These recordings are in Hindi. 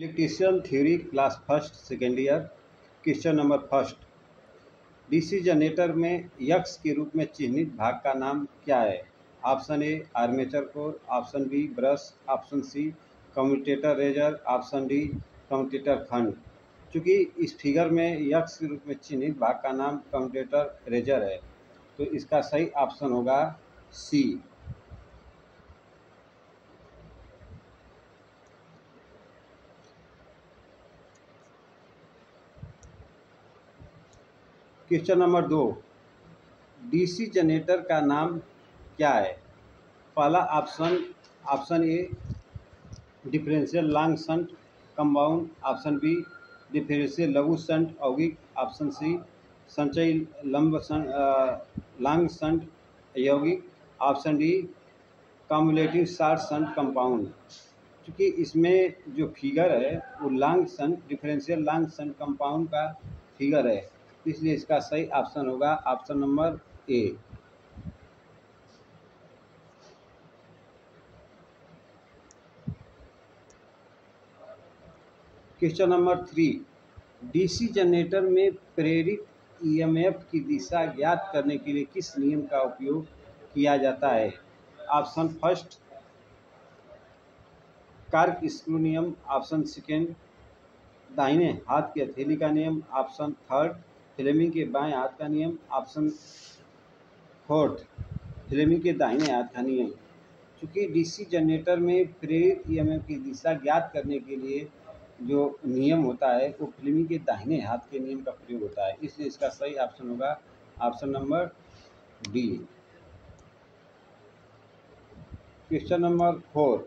Electrician theory class first second year. Question number first, DC generator में यक्स के रूप में चिन्हित भाग का नाम क्या है? Option A armature core, option B brush, option C commutator riser, option D commutator खंड। चूँकि इस फिगर में यक्स के रूप में चिन्हित भाग का नाम कम्यूटेटर रेजर है, तो इसका सही ऑप्शन होगा C. Question number 2, DC generator का नाम क्या है? पहला option A differential long shunt compound, option B differential लघु शंट यौगिक, ऑप्शन सी संचयी लॉन्ग शंट यौगिक, option D cumulative short shunt compound. क्योंकि इसमें जो फिगर है वो long shunt differential long shunt compound का फिगर है, इसलिए इसका सही ऑप्शन होगा option number A. Question number 3, DC generator में प्रेरित ईएमएफ की दिशा ज्ञात करने के लिए किस नियम का उपयोग किया जाता है? ऑप्शन फर्स्ट कार्क स्क्रू नियम, ऑप्शन सेकेंड दाहिने हाथ की हथेली का नियम, ऑप्शन थर्ड फ्लेमिंग के बाएं हाथ का नियम, ऑप्शन फोर्थ फ्लेमिंग के दाहिने हाथ का नियम। चूँकि डीसी जनरेटर में प्रेरित ईएमएफ की दिशा ज्ञात करने के लिए जो नियम होता है वो फ्लेमिंग के दाहिने हाथ के नियम का प्रयोग होता है, इसलिए इसका सही ऑप्शन होगा option number D. Question number 4,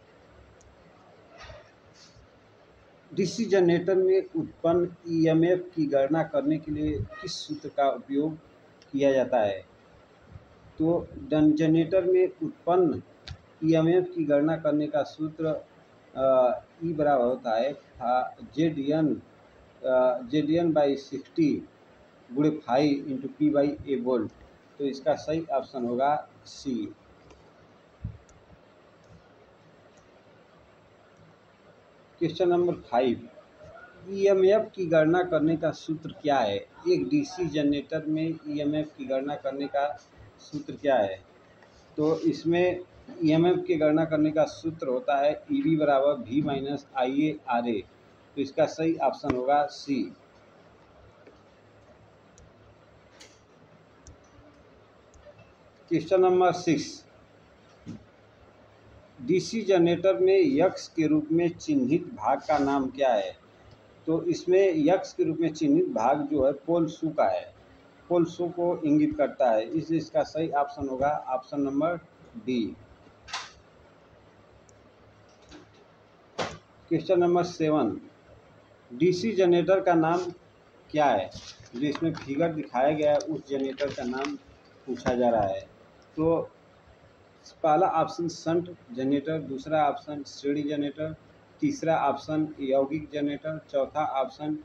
DC generator में उत्पन्न ईएमएफ की गणना करने के लिए किस सूत्र का उपयोग किया जाता है? तो जनरेटर में उत्पन्न ईएमएफ की गणना करने का सूत्र ई बराबर होता है जेड एन/60 गुणे 5 इंटू P/A वोल्ट, तो इसका सही ऑप्शन होगा सी। क्वेश्चन नंबर 5, ईएमएफ की गणना करने का सूत्र क्या है? एक डीसी जनरेटर में ईएमएफ की गणना करने का सूत्र क्या है? तो इसमें ईएमएफ की गणना करने का सूत्र होता है EB बराबर V-IA/RA, तो इसका सही ऑप्शन होगा C. Question number 6, DC generator में यक्स के रूप में चिन्हित भाग का नाम क्या है? तो इसमें यक्स के रूप में चिन्हित भाग जो है पोल शू का है, पोल शू को इंगित करता है, इसलिए इसका सही ऑप्शन होगा option number D. Question number 7, DC generator का नाम क्या है? जो इसमें फिगर दिखाया गया है उस जनरेटर का नाम पूछा जा रहा है। तो पहला ऑप्शन शंट जनरेटर, दूसरा ऑप्शन श्रेणी जनरेटर, तीसरा ऑप्शन यौगिक जनरेटर, चौथा ऑप्शन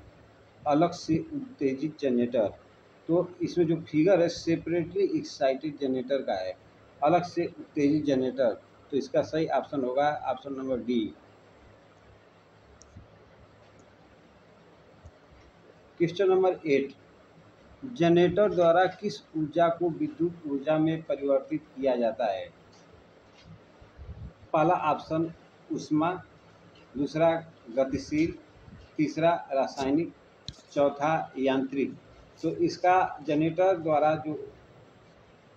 अलग से उत्तेजित जनरेटर। तो इसमें जो फिगर है सेपरेटली एक्साइटेड जनरेटर का है, अलग से उत्तेजित जनरेटर, तो इसका सही ऑप्शन होगा option number D. Question number 8, generator द्वारा किस ऊर्जा को विद्युत ऊर्जा में परिवर्तित किया जाता है? पहला ऑप्शन ऊष्मा, दूसरा गतिशील, तीसरा रासायनिक, चौथा यांत्रिक। तो इसका जनरेटर द्वारा जो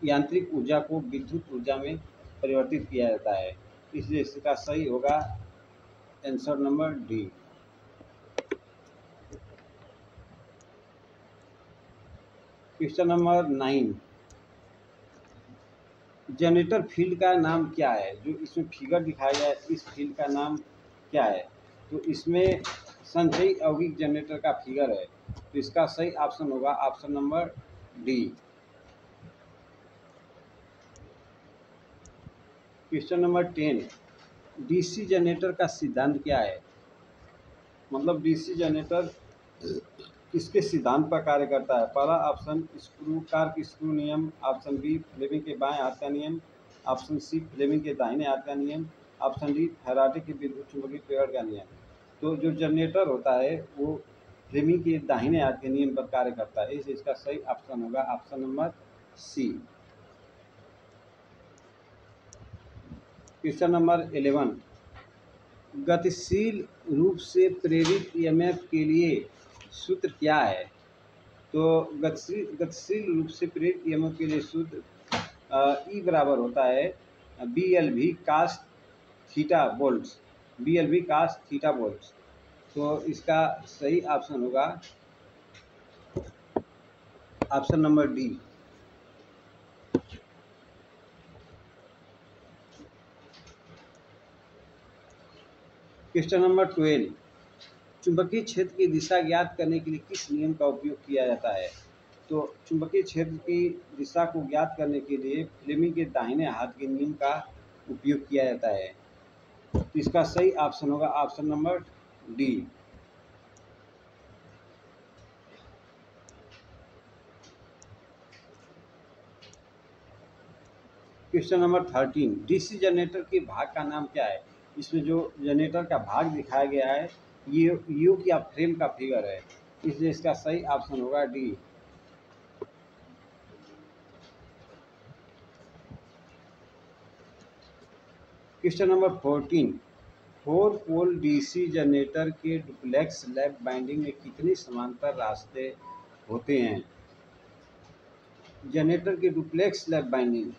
यांत्रिक ऊर्जा को विद्युत ऊर्जा में परिवर्तित किया जाता है, इसलिए इसका सही होगा answer number D. Question number 9, generator field का नाम क्या है? जो इसमें फिगर दिखाया गया है इस फील्ड का नाम क्या है? तो इसमें संचयी यौगिक जनरेटर का फिगर है, तो इसका सही ऑप्शन होगा option number D. Question number 10, DC generator का सिद्धांत क्या है? मतलब डीसी जनरेटर किसके सिद्धांत पर कार्य करता है? पहला ऑप्शन कार्क स्क्रू नियम, ऑप्शन बी फ्लेमिंग के बाएं हाथ का नियम, ऑप्शन सी फ्लेमिंग के दाहिने हाथ का नियम, ऑप्शन डी फैराडे के विद्युत चुंबकीय प्रेरण का नियम। तो जो जनरेटर होता है वो फ्लेमिंग के दाहिने हाथ के नियम पर कार्य करता है, इसलिए इसका सही ऑप्शन होगा option number C. Question number 11, गतिशील रूप से प्रेरित ईएमएफ के लिए सूत्र क्या है? तो गतिशील रूप से प्रेरित ईएमएफ के लिए सूत्र ई बराबर होता है BLV cos theta volts, BLV cos theta volts. तो इसका सही ऑप्शन होगा option number D. Question number 12, चुंबकीय क्षेत्र की दिशा ज्ञात करने के लिए किस नियम का उपयोग किया जाता है? तो चुंबकीय क्षेत्र की दिशा को ज्ञात करने के लिए फ्लेमिंग के दाहिने हाथ के नियम का उपयोग किया जाता है। तो इसका सही ऑप्शन होगा option number D. Question number 13, DC generator के भाग का नाम क्या है? इसमें जो जनरेटर का भाग दिखाया गया है ये यू या फ्रेम का फिगर है, इसलिए इसका सही ऑप्शन होगा D. Question number 14, 4 pole DC generator के डुप्लेक्स लैप बाइंडिंग में कितने समांतर रास्ते होते हैं? जनरेटर के डुप्लेक्स लैप बाइंडिंग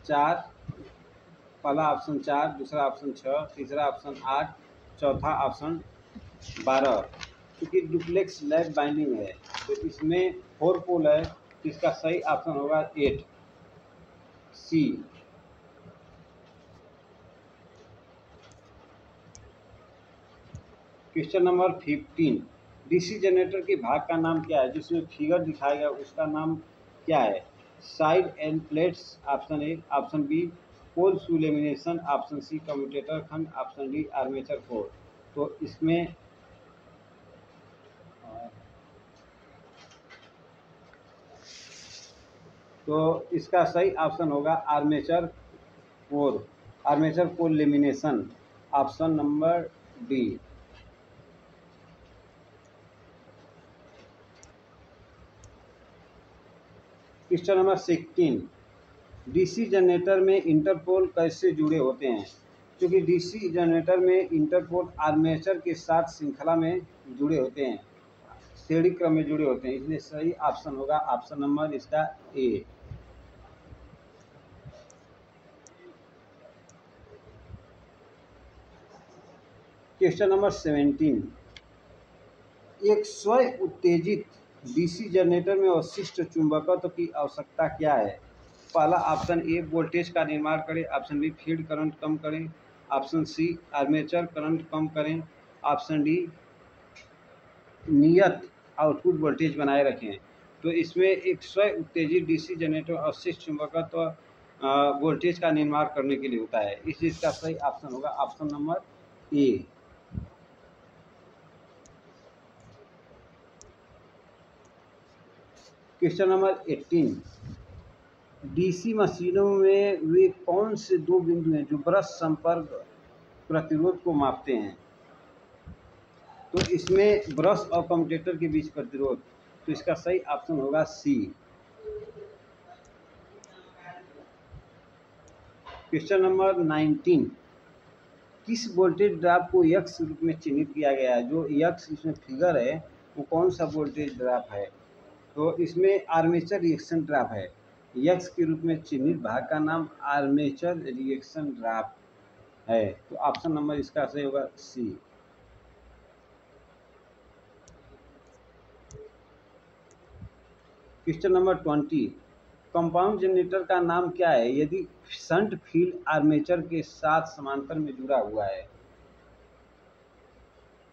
4, पहला ऑप्शन 4, दूसरा ऑप्शन 6, तीसरा ऑप्शन 8, चौथा ऑप्शन 12। क्योंकि डुप्लेक्स लैप बाइंडिंग है तो इसमें 4 पोल है, तो इसका सही ऑप्शन होगा 8 सी। क्वेश्चन नंबर 15, डीसी जनरेटर के भाग का नाम क्या है? जिसमें फिगर दिखाया गया उसका नाम क्या है? Side end plates option A, option B pole shoe lamination, option C commutator खंड, ऑप्शन डी आर्मेचर कोर। तो इसमें तो इसका सही ऑप्शन होगा armature core, armature core lamination, option number D. Question number 16, DC generator में इंटरपोल कैसे जुड़े होते हैं? क्योंकि डीसी जनरेटर में इंटरपोल आर्मेचर के साथ श्रृंखला में जुड़े होते हैं, श्रेणी क्रम में जुड़े होते हैं, इसलिए सही ऑप्शन होगा ऑप्शन नंबर इसका ए। क्वेश्चन नंबर 17, एक स्वयं उत्तेजित डीसी जनरेटर में अवशिष्ट चुंबकत्व की आवश्यकता क्या है? पहला ऑप्शन ए वोल्टेज का निर्माण करें, ऑप्शन बी फील्ड करंट कम करें, ऑप्शन सी आर्मेचर करंट कम करें, ऑप्शन डी नियत आउटपुट वोल्टेज बनाए रखें। तो इसमें एक स्वयं उत्तेजित डीसी जनरेटर अवशिष्ट चुंबकत्व वोल्टेज का निर्माण करने के लिए होता है, इस चीज़ का सही ऑप्शन होगा option number A. Question number 18, DC मशीनों में वे कौन से दो बिंदु हैं जो ब्रश संपर्क प्रतिरोध को मापते हैं? तो इसमें ब्रश और कम्यूटेटर के बीच प्रतिरोध, तो इसका सही ऑप्शन होगा सी। क्वेश्चन नंबर 19, किस वोल्टेज ड्रॉप को यक्स रूप में चिन्हित किया गया है? जो यक्स इसमें फिगर है वो कौन सा वोल्टेज ड्रॉप है? तो इसमें आर्मेचर रिएक्शन ड्रॉप है, यक्स के रूप में चिन्हित भाग का नाम आर्मेचर रिएक्शन ड्रॉप है, तो ऑप्शन नंबर इसका सही होगा C. Question number 20, compound generator का नाम क्या है यदि शंट फील्ड आर्मेचर के साथ समांतर में जुड़ा हुआ है?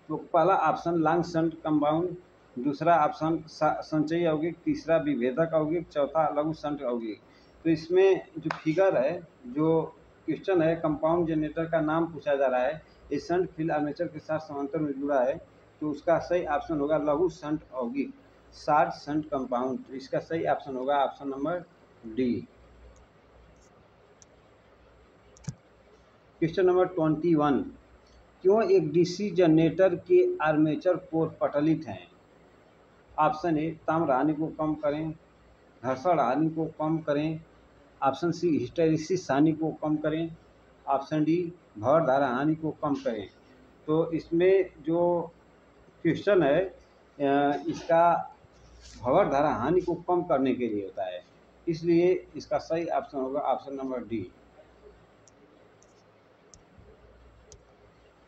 तो पहला ऑप्शन लॉन्ग शंट कंपाउंड, दूसरा ऑप्शन संचयी यौगिक, तीसरा विभेदक यौगिक, चौथा लघु शंट यौगिक। तो इसमें जो फिगर है, जो क्वेश्चन है, कंपाउंड जनरेटर का नाम पूछा जा रहा है, ये शंट फील्ड आर्मेचर के साथ समांतर में जुड़ा है, तो उसका सही ऑप्शन होगा लघु शंट यौगिक, शॉर्ट शंट कंपाउंड। तो इसका सही ऑप्शन होगा option number D. Question number 21, क्यों एक डीसी जनरेटर के आर्मेचर कोर पटलित हैं? ऑप्शन ए ताम्र हानि को कम करें, घर्षण हानि को कम करें, ऑप्शन सी हिस्टैरिसीस हानि को कम करें, ऑप्शन डी भंवर धारा हानि को कम करें। तो इसमें जो क्वेश्चन है इसका भंवर धारा हानि को कम करने के लिए होता है, इसलिए इसका सही ऑप्शन होगा option number D.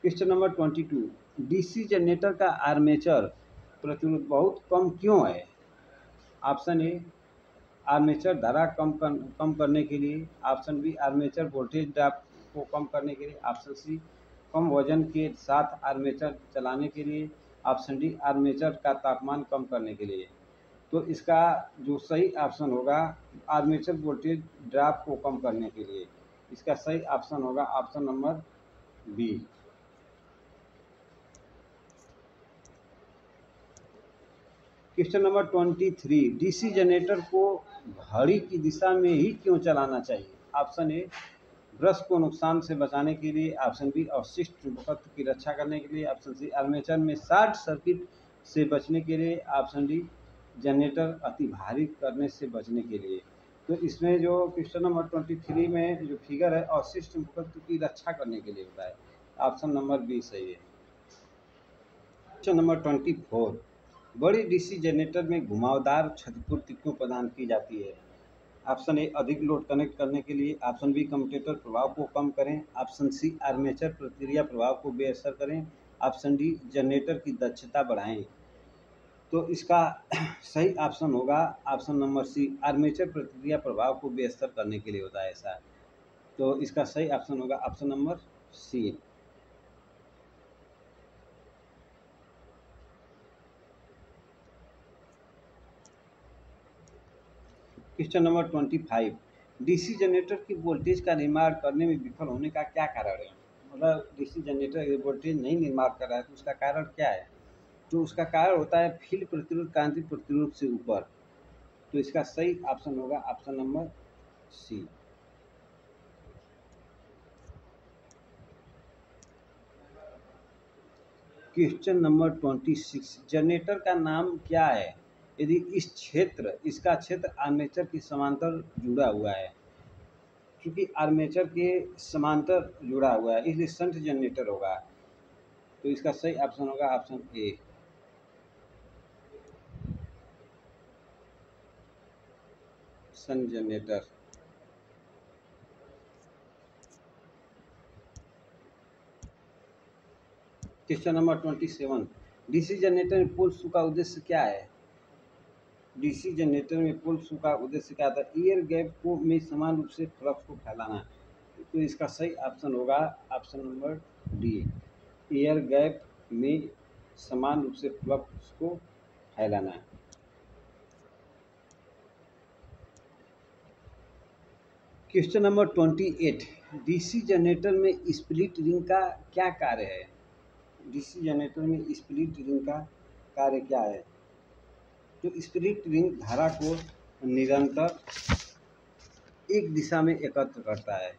Question number 22, DC generator का आर्मेचर प्रतिरोध बहुत कम क्यों है? ऑप्शन ए आर्मेचर धारा कम करने के लिए, option B armature voltage drop को कम करने के लिए, ऑप्शन सी कम वजन के साथ आर्मेचर चलाने के लिए, ऑप्शन डी आर्मेचर का तापमान कम करने के लिए। तो इसका जो सही ऑप्शन होगा आर्मेचर वोल्टेज ड्रॉप को कम करने के लिए, इसका सही ऑप्शन होगा option number B. Question number 23, DC generator को घड़ी की दिशा में ही क्यों चलाना चाहिए? ऑप्शन ए ब्रश को नुकसान से बचाने के लिए, ऑप्शन बी अवशिष्ट चुंबकत्व की रक्षा करने के लिए, ऑप्शन सी आर्मेचर में शॉर्ट सर्किट से बचने के लिए, ऑप्शन डी जनरेटर अति भारी करने से बचने के लिए। तो इसमें जो क्वेश्चन नंबर 23 में जो फिगर है अवशिष्ट चुंबकत्व की रक्षा करने के लिए होता है, ऑप्शन नंबर बी सही है। क्वेश्चन नंबर 24, बड़ी डीसी जनरेटर में घुमावदार क्षतिपूर्ति क्यों प्रदान की जाती है? ऑप्शन ए अधिक लोड कनेक्ट करने के लिए, ऑप्शन बी कम्यूटेटर प्रभाव को कम करें, ऑप्शन सी आर्मेचर प्रतिक्रिया प्रभाव को बेअसर करें, ऑप्शन डी जनरेटर की दक्षता बढ़ाएं। तो इसका सही ऑप्शन होगा ऑप्शन नंबर सी आर्मेचर प्रतिक्रिया प्रभाव को बेअसर करने के लिए होता है ऐसा। तो इसका सही ऑप्शन होगा option number C. Question number 25, DC generator की वोल्टेज का निर्माण करने में विफल होने का क्या कारण है? मतलब डीसी जनरेटर वोल्टेज नहीं निर्माण कर रहा है तो उसका कारण क्या है? तो उसका कारण होता है फील्ड प्रतिरोध क्रांति प्रतिरोध से ऊपर। तो इसका सही ऑप्शन होगा option number C. Question number 26, generator का नाम क्या है यदि इसका क्षेत्र आर्मेचर के समांतर जुड़ा हुआ है? क्योंकि आर्मेचर के समांतर जुड़ा हुआ है इसलिए शंट जनरेटर होगा। तो इसका सही ऑप्शन होगा option A. Shunt generator. Question number 27, DC generator में पोल शू का उद्देश्य क्या है? डीसी जनरेटर में पोल शू का उद्देश्य क्या था? एयर गैप को में समान रूप से फ्लक्स को फैलाना। तो इसका सही ऑप्शन होगा option number D, air gap में समान रूप से फ्लक्स को फैलाना। क्वेश्चन नंबर 28, डीसी जनरेटर में स्प्लिट रिंग का क्या कार्य है? डीसी जनरेटर में स्प्लिट रिंग का कार्य क्या है? तो स्प्लिट रिंग धारा को निरंतर एक दिशा में एकत्र करता है।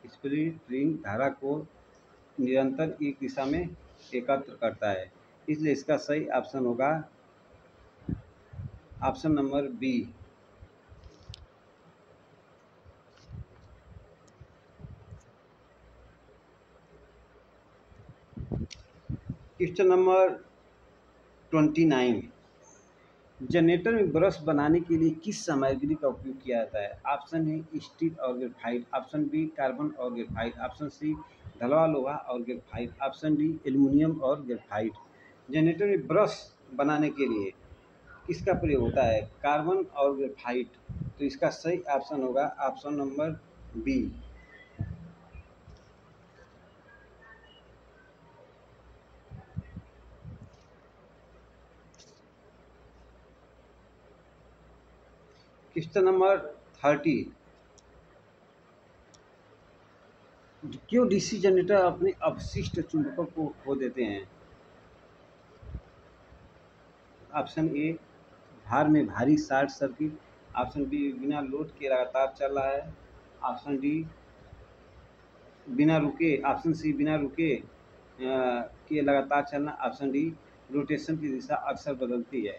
स्प्लिट रिंग धारा को निरंतर एक दिशा में एकत्र करता है, इसलिए इसका सही ऑप्शन होगा option number B. Question number 29, generator में ब्रश बनाने के लिए किस सामग्री का उपयोग किया जाता है? ऑप्शन ए स्टील और ग्रेफाइट, ऑप्शन बी कार्बन और ग्रेफाइट, ऑप्शन सी ढलवा लोहा और ग्रेफाइट, ऑप्शन डी एल्युमिनियम और ग्रेफाइट। जनरेटर में ब्रश बनाने के लिए किसका प्रयोग होता है? कार्बन और ग्रेफाइट। तो इसका सही ऑप्शन होगा option number B. Question number 30, क्यों डीसी जनरेटर अपने अवशिष्ट चुंबकों को खो देते हैं? ऑप्शन ए भार में भारी शॉर्ट सर्किट, ऑप्शन बी बिना लोड के लगातार चल रहा है, ऑप्शन डी बिना रुके, ऑप्शन सी बिना रुके के लगातार चलना। ऑप्शन डी, रोटेशन की दिशा अक्सर बदलती है।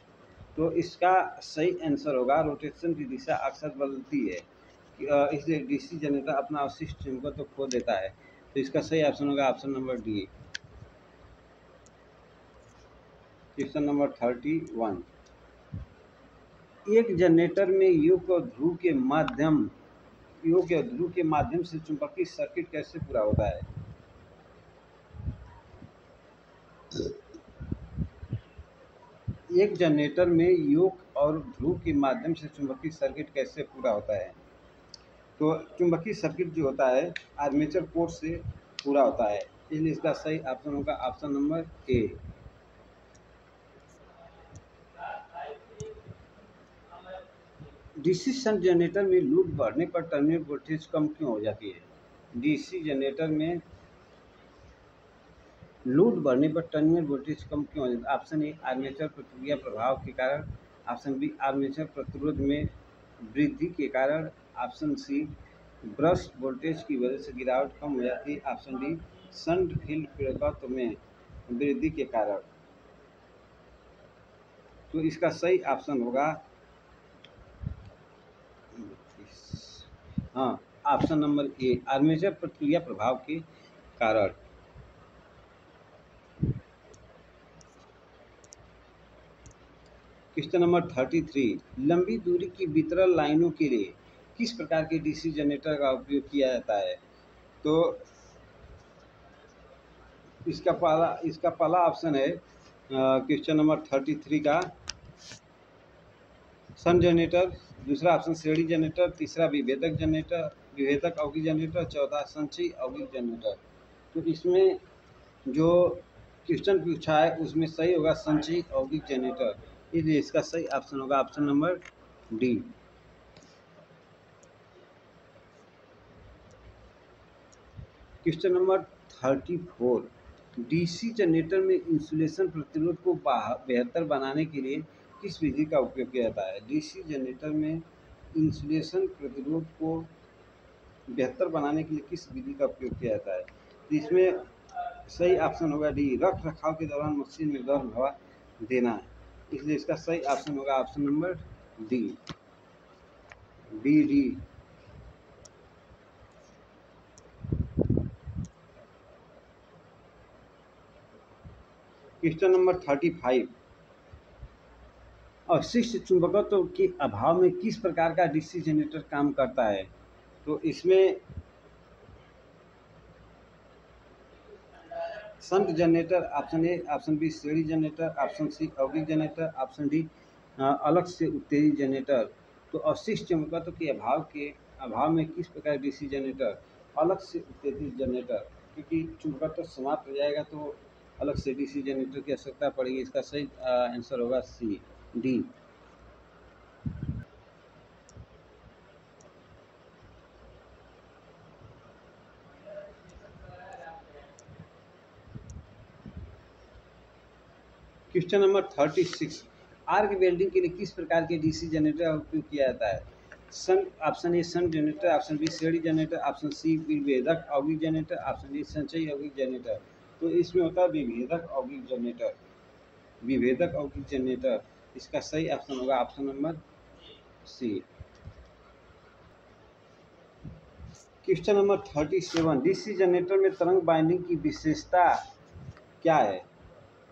तो इसका सही आंसर होगा रोटेशन की दिशा अक्सर बदलती है। इसलिए डीसी जनरेटर अपना अवशिष्ट चुंबकत्व खो देता है। तो इसका सही ऑप्शन होगा option number D. Question number 31, एक जनरेटर में योग और ध्रुव के माध्यम से चुंबकीय सर्किट कैसे पूरा होता है? एक जनरेटर में योग और ध्रुव के माध्यम से चुंबकीय सर्किट कैसे पूरा होता है? तो चुंबकीय सर्किट जो होता है आर्मेचर कोर से पूरा होता है। इसलिए इसका सही ऑप्शन होगा ऑप्शन नंबर ए। डीसी शंट जनरेटर में लोड बढ़ने पर टर्मिनल वोल्टेज कम क्यों हो जाती है? डीसी जनरेटर में लोड बढ़ने पर टर्मिनल वोल्टेज कम क्यों हो जाता है? ऑप्शन ए, आर्मेचर प्रतिक्रिया प्रभाव के कारण। ऑप्शन बी, आर्मेचर प्रतिरोध में वृद्धि के कारण। ऑप्शन सी, ब्रस्ट वोल्टेज की वजह से गिरावट कम हो जाती है। ऑप्शन डी, शंट फील्ड प्रेरकत्व में वृद्धि के कारण। तो इसका सही ऑप्शन होगा हाँ ऑप्शन नंबर ए, आर्मेचर प्रतिक्रिया प्रभाव के कारण। क्वेश्चन नंबर 33, लंबी दूरी की वितरण लाइनों के लिए किस प्रकार के डीसी जनरेटर का उपयोग किया जाता है? तो इसका पहला ऑप्शन है क्वेश्चन नंबर 33 का सन जनरेटर, दूसरा ऑप्शन श्रेणी जनरेटर, तीसरा विभेदक अवधि जनरेटर, चौथा संचयी अवधि जनरेटर। तो इसमें जो क्वेश्चन पूछा है उसमें सही होगा संचयी अवधि जनरेटर। इसलिए इसका सही ऑप्शन होगा option number D. Question number 34, DC generator में इंसुलेशन प्रतिरोध को बेहतर बनाने के लिए किस विधि का उपयोग किया जाता है? डीसी जनरेटर में इंसुलेशन प्रतिरोध को बेहतर बनाने के लिए किस विधि का उपयोग किया जाता है? तो इसमें सही ऑप्शन होगा डी, रख रखाव के दौरान मशीन में गर्म हवा देना है। इसलिए इसका सही ऑप्शन होगा option number D, D. Question number 35, अवशिष्ट चुंबकत्व के अभाव में किस प्रकार का डीसी जनरेटर काम करता है? तो इसमें shunt generator option A, option B श्रेणी जनरेटर, ऑप्शन सी अवगिक जनरेटर, ऑप्शन डी अलग से उत्तेजित जनरेटर। तो अवशिष्ट चुंबकत्व के अभाव में किस प्रकार डीसी जनरेटर? अलग से उत्तेजित जनरेटर, क्योंकि चुंबकत्व समाप्त हो जाएगा तो अलग से डीसी जनरेटर की आवश्यकता पड़ेगी। इसका सही आंसर होगा C, D. Question number 36, arc welding के लिए किस प्रकार के डीसी जनरेटर का उपयोग किया जाता है? Option A shunt generator, option B श्रेणी जनरेटर, ऑप्शन सी विभेदक अवगिक जनरेटर, ऑप्शन डी संचयी अवगिक जनरेटर। तो इसमें होता है विभेदक अवगिक जनरेटर, विभेदक अवगिक जनरेटर। इसका सही ऑप्शन होगा option number C. Question number 37, DC generator में तरंग बाइंडिंग की विशेषता क्या है?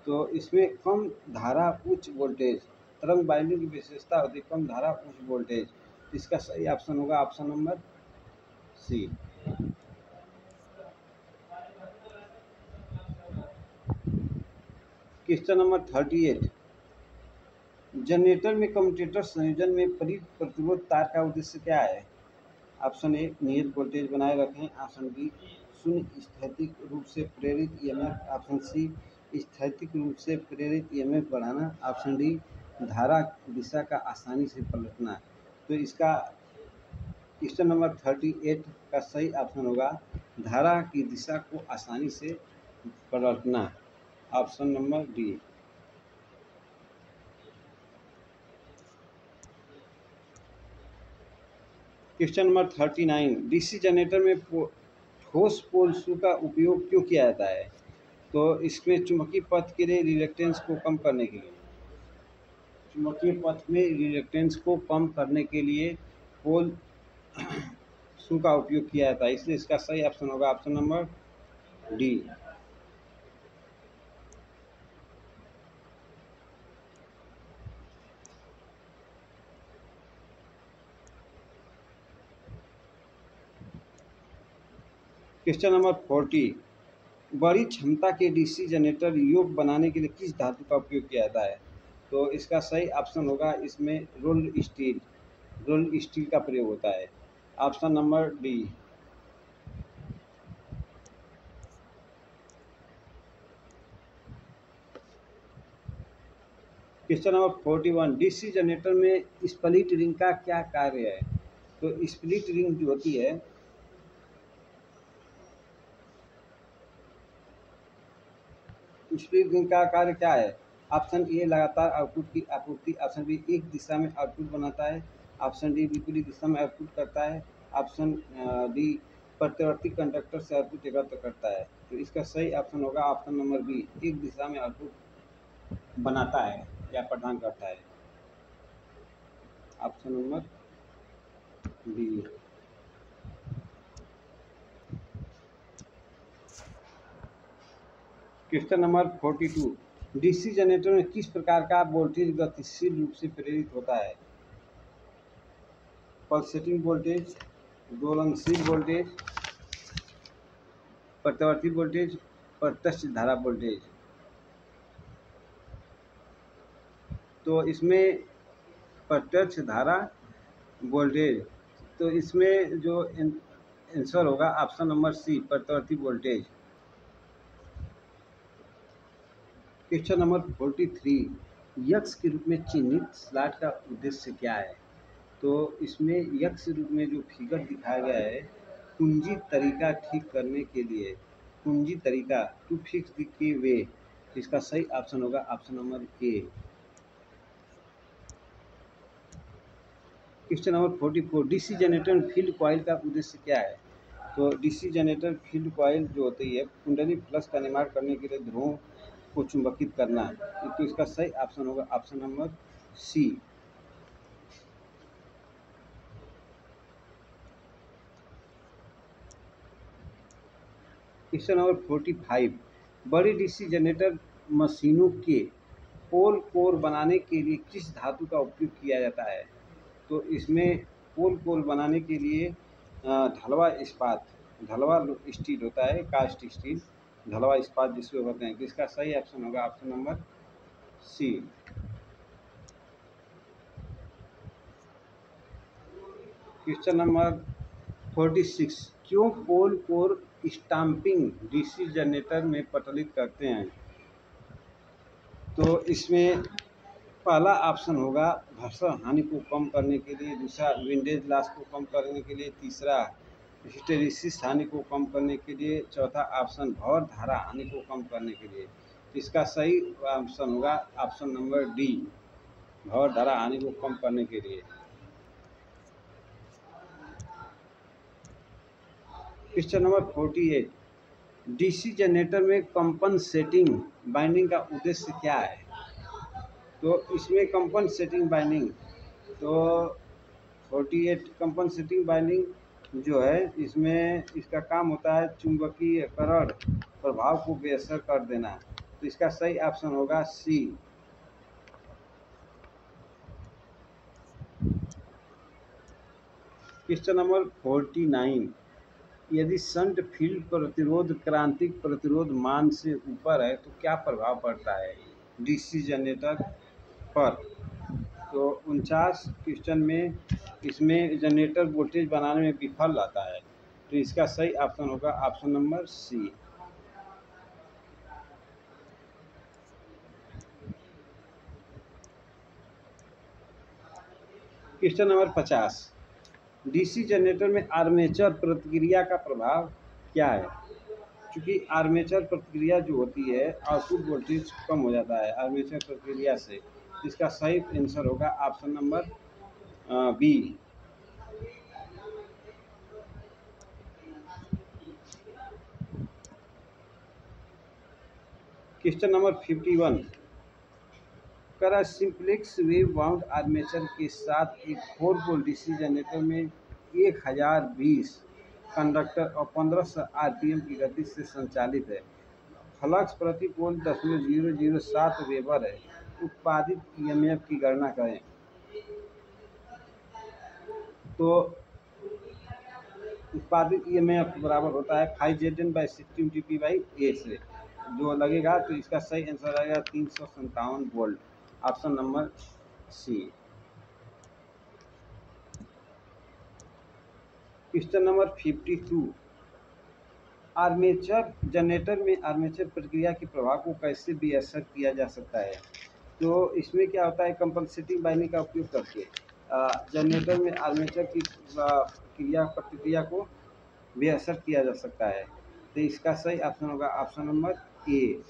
तो इसमें कम धारा उच्च वोल्टेज, तरंग बाइंडिंग की विशेषता होती है कम धारा उच्च वोल्टेज। इसका सही ऑप्शन होगा option number C. Question number 38, generator में कम्यूटेटर संयोजन में परित प्रतिरोध तार का उद्देश्य क्या है? ऑप्शन ए, निहित वोल्टेज बनाए रखें, ऑप्शन बी शून्य स्थैतिक रूप से प्रेरित ईएमएफ, ऑप्शन सी स्थैतिक रूप से प्रेरित ईएमएफ बढ़ाना, ऑप्शन डी धारा दिशा का आसानी से पलटना। तो इसका क्वेश्चन नंबर 38 का सही ऑप्शन होगा धारा की दिशा को आसानी से पलटना, option number D. Question number 39, DC generator में ठोस पोल शू का उपयोग क्यों किया जाता है? तो इसमें चुंबकीय पथ के लिए रिलक्टेंस को कम करने के लिए, चुंबकीय पथ में रिलक्टेंस को कम करने के लिए पोल शू का उपयोग किया जाता है, इसलिए इसका सही ऑप्शन होगा option number D. Question number 40, बड़ी क्षमता के डीसी जनरेटर योग बनाने के लिए किस धातु का उपयोग किया जाता है? तो इसका सही ऑप्शन होगा इसमें रोल्ड स्टील, रोल्ड स्टील का प्रयोग होता है, option number D. Question number 41, DC generator में स्प्लिट रिंग का क्या कार्य है? तो स्प्लिट रिंग जो होती है, स्प्लिट रिंग का कार्य क्या है? ऑप्शन ए लगातार आउटपुट की आपूर्ति, ऑप्शन बी एक दिशा में आउटपुट बनाता है, ऑप्शन डी विपरीत दिशा में आउटपुट करता है, ऑप्शन डी प्रत्यावर्ती कंडक्टर से आउटपुट एकत्र करता है। तो इसका सही ऑप्शन होगा ऑप्शन नंबर बी, एक दिशा में आउटपुट बनाता है या प्रदान करता है, option number D. Question number 42, DC generator में किस प्रकार का वोल्टेज गतिशील रूप से प्रेरित होता है? पल्सेटिंग वोल्टेज, दोलनशील वोल्टेज, प्रत्यावर्ती वोल्टेज, प्रत्यक्ष धारा वोल्टेज। तो इसमें प्रत्यक्ष धारा वोल्टेज, तो इसमें जो आंसर होगा ऑप्शन नंबर सी, प्रत्यावर्ती वोल्टेज। क्वेश्चन नंबर 43, यक्स के रूप में चिन्हित स्लॉट का उद्देश्य क्या है? तो इसमें यक्स के रूप में जो फिगर दिखाया गया है, कुंजी तरीका ठीक करने के लिए, कुंजी तरीका टू फिक्स द की वे, इसका सही ऑप्शन होगा option number A. Question number 44, DC generator field coil का उद्देश्य क्या है? तो डीसी जनरेटर फील्ड कॉइल जो होती है, कुंडली फ्लक्स का निर्माण करने के लिए ध्रुवों को चुंबकित करना, तो इसका सही ऑप्शन होगा option number C. Question number 45, बड़ी डीसी जनरेटर मशीनों के पोल कोर बनाने के लिए किस धातु का उपयोग किया जाता है? तो इसमें पोल कोर बनाने के लिए ढलवा इस्पात, ढलवा स्टील होता है, कास्ट स्टील, ढलवा इस्पात जिसको कहते हैं, इसका सही ऑप्शन होगा option number C. Question number 46, क्यों pole core stamping DC generator में प्रचलित करते हैं? तो इसमें पहला ऑप्शन होगा घर्षण हानि को कम करने के लिए, दूसरा विंडेज लॉस को कम करने के लिए, तीसरा हिस्टेरिसिस हानि को कम करने के लिए, चौथा ऑप्शन भौर धारा हानि को कम करने के लिए। इसका सही ऑप्शन होगा ऑप्शन नंबर डी, भौर धारा हानि को कम करने के लिए। क्वेश्चन नंबर 48, डीसी जनरेटर में कंपनसेटिंग बाइंडिंग का उद्देश्य क्या है? तो इसमें कंपनसेटिंग बाइंडिंग, तो 48 कंपनसेटिंग बाइंडिंग जो है, इसमें इसका काम होता है चुंबकीयकरण प्रभाव को बेअसर कर देना, तो इसका सही ऑप्शन होगा सी। क्वेश्चन नंबर 49, यदि शंट फील्ड प्रतिरोध क्रांतिक प्रतिरोध मान से ऊपर है तो क्या प्रभाव पड़ता है डीसी जनरेटर पर? तो 49 क्वेश्चन में इसमें जनरेटर वोल्टेज बनाने में विफल रहता है, तो इसका सही ऑप्शन होगा option number C. Question number 50, DC generator में आर्मेचर प्रतिक्रिया का प्रभाव क्या है? क्योंकि आर्मेचर प्रतिक्रिया जो होती है, आउटपुट वोल्टेज कम हो जाता है आर्मेचर प्रतिक्रिया से, इसका सही आंसर होगा option number B. Question number 51, कर सिंप्लेक्स वेव बाउंड आर्मेचर के साथ एक 4 पोल डीसी जनरेटर में 1020 कंडक्टर और 1500 आरपीएम की गति से संचालित है। फ्लक्स प्रति पोल 0.007 वेबर है। उत्पादित ईएमएफ की गणना करें। तो उत्पादित ईएमएफ बराबर होता है 5Zn/60 से जो लगेगा, तो इसका सही आंसर आएगा 357 volt, option number C. Question number 52, armature generator में आर्मेचर प्रक्रिया के प्रभाव को कैसे बेअसर किया जा सकता है। तो इसमें क्या होता है, कंपनसेटिंग बाइंडिंग का उपयोग करके जनरेटर में आर्मेचर की प्रतिक्रिया को बेअसर किया जा सकता है। तो इसका सही ऑप्शन होगा option number A.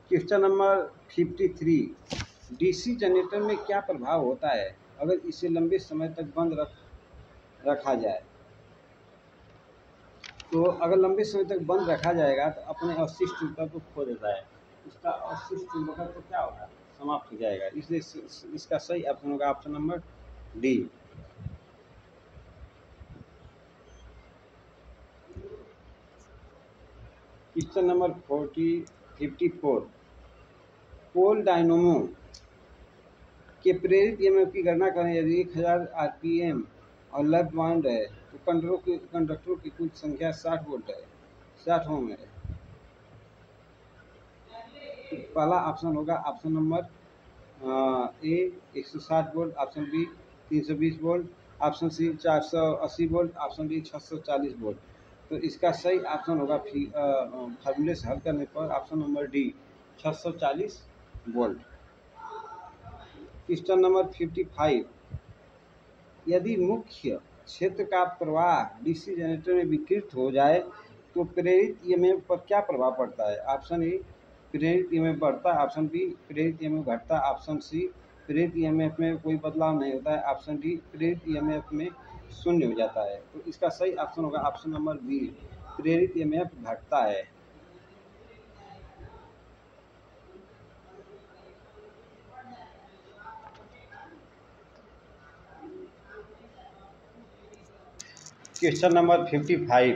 Question number 53, DC generator में क्या प्रभाव होता है अगर इसे लंबे समय तक बंद रखा जाए। तो अगर लंबे समय तक बंद रखा जाएगा तो अपने अवशिष्ट चुंबकत्व को खो देता है। इसका अवशिष्ट चुंबकत्व क्या होगा, समाप्त हो जाएगा। इसलिए इसका सही ऑप्शन होगा option number D. Question number 54, पोल डायनोमो के प्रेरित ईएमएफ की गणना करें। यदि 1000 आरपीएम और लैप बाउंड है तो कंडक्टरों की कुल संख्या 60 वोल्ट है, 60 ओम है। तो पहला ऑप्शन होगा option number A 160 volt, option B 320 volt, option C 480 volt, option D 640 volt. तो इसका सही ऑप्शन होगा फार्मूले से हल करने पर option number D 640 volt. Question number 55, यदि मुख्य क्षेत्र का प्रवाह डीसी जनरेटर में विकृत हो जाए तो प्रेरित ईएमएफ पर क्या प्रभाव पड़ता है। ऑप्शन ए प्रेरित ईएमएफ बढ़ता है, ऑप्शन बी प्रेरित ईएमएफ घटता है, ऑप्शन सी प्रेरित ईएमएफ में कोई बदलाव नहीं होता है, ऑप्शन डी प्रेरित ईएमएफ में शून्य हो जाता है। तो इसका सही ऑप्शन होगा ऑप्शन नंबर बी, प्रेरित ईएमएफ घटता है। क्वेश्चन नंबर 55,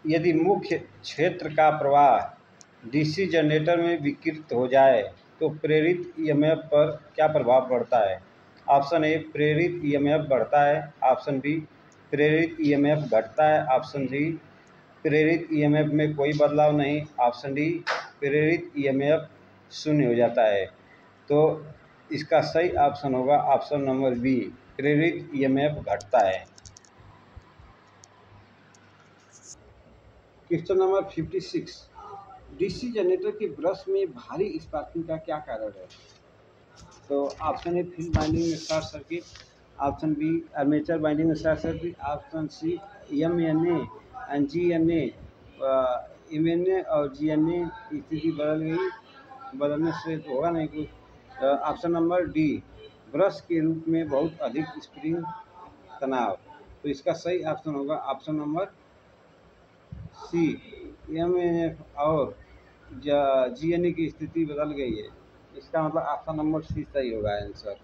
यदि मुख्य क्षेत्र का प्रवाह डीसी जनरेटर में विकृत हो जाए तो प्रेरित ईएमएफ पर क्या प्रभाव पड़ता है। ऑप्शन ए प्रेरित ईएमएफ बढ़ता है, ऑप्शन बी प्रेरित ईएमएफ घटता है, ऑप्शन डी प्रेरित ईएमएफ में कोई बदलाव नहीं, ऑप्शन डी प्रेरित ईएमएफ शून्य हो जाता है। तो इसका सही ऑप्शन होगा ऑप्शन नंबर बी, प्रेरित ईएमएफ घटता है। क्वेश्चन नंबर 56, डीसी जनरेटर के ब्रश में भारी स्पार्किंग का क्या कारण है। तो ऑप्शन ए फील्ड बाइंडिंग में short circuit, option B armature binding में short circuit, option C MNA and GNA, MNA और जीएनए की स्थिति बदलने से तो होगा नहीं कुछ। ऑप्शन नंबर डी ब्रश के रूप में बहुत अधिक स्प्रिंग तनाव। तो इसका सही ऑप्शन होगा ऑप्शन नंबर सी, एमएनएफ और जीएनए की स्थिति बदल गई है। इसका मतलब ऑप्शन नंबर सी सही होगा आंसर।